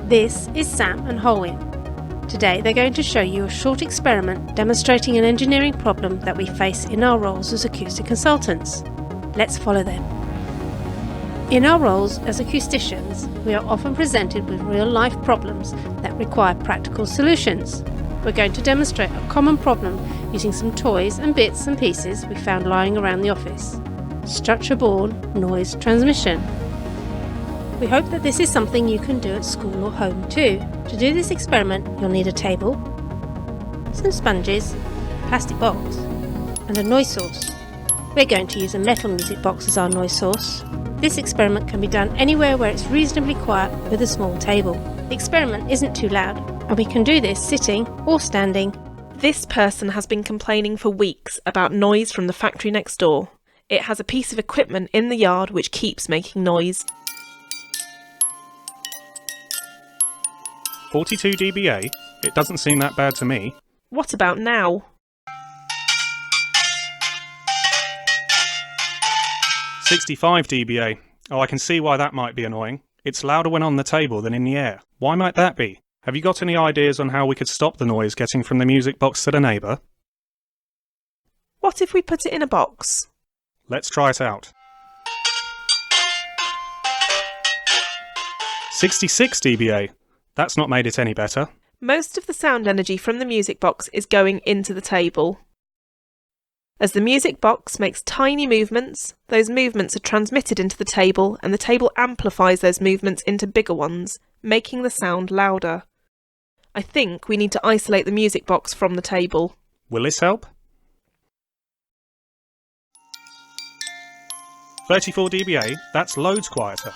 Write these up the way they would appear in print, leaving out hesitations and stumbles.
This is Sam and Holwyn. Today they're going to show you a short experiment demonstrating an engineering problem that we face in our roles as acoustic consultants. Let's follow them. In our roles as acousticians, we are often presented with real-life problems that require practical solutions. We're going to demonstrate a common problem using some toys and bits and pieces we found lying around the office. Structure-borne noise transmission. We hope that this is something you can do at school or home too. To do this experiment, you'll need a table, some sponges, a plastic box, and a noise source. We're going to use a metal music box as our noise source. This experiment can be done anywhere where it's reasonably quiet with a small table. The experiment isn't too loud, and we can do this sitting or standing. This person has been complaining for weeks about noise from the factory next door. It has a piece of equipment in the yard which keeps making noise. 42 dBA? It doesn't seem that bad to me. What about now? 65 dBA. Oh, I can see why that might be annoying. It's louder when on the table than in the air. Why might that be? Have you got any ideas on how we could stop the noise getting from the music box to the neighbour? What if we put it in a box? Let's try it out. 66 dBA. That's not made it any better. Most of the sound energy from the music box is going into the table. As the music box makes tiny movements, those movements are transmitted into the table and the table amplifies those movements into bigger ones, making the sound louder. I think we need to isolate the music box from the table. Will this help? 34 dBA? That's loads quieter.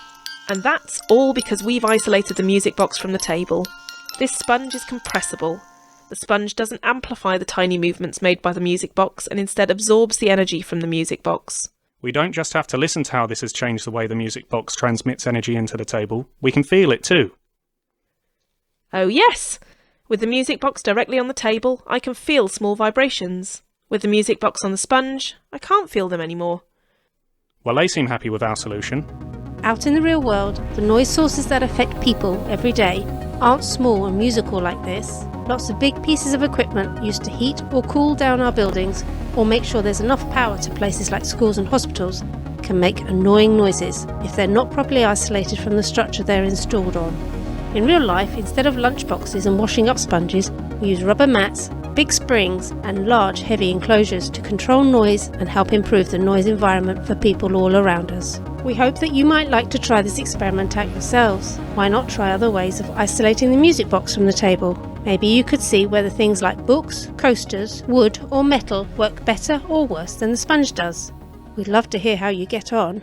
And that's all because we've isolated the music box from the table. This sponge is compressible. The sponge doesn't amplify the tiny movements made by the music box and instead absorbs the energy from the music box. We don't just have to listen to how this has changed the way the music box transmits energy into the table, we can feel it too. Oh yes! With the music box directly on the table, I can feel small vibrations. With the music box on the sponge, I can't feel them anymore. Well, they seem happy with our solution. Out in the real world, the noise sources that affect people every day aren't small and musical like this. Lots of big pieces of equipment used to heat or cool down our buildings or make sure there's enough power to places like schools and hospitals can make annoying noises if they're not properly isolated from the structure they're installed on. In real life, instead of lunchboxes and washing up sponges, we use rubber mats, big springs and large heavy enclosures to control noise and help improve the noise environment for people all around us. We hope that you might like to try this experiment out yourselves. Why not try other ways of isolating the music box from the table? Maybe you could see whether things like books, coasters, wood or metal work better or worse than the sponge does. We'd love to hear how you get on.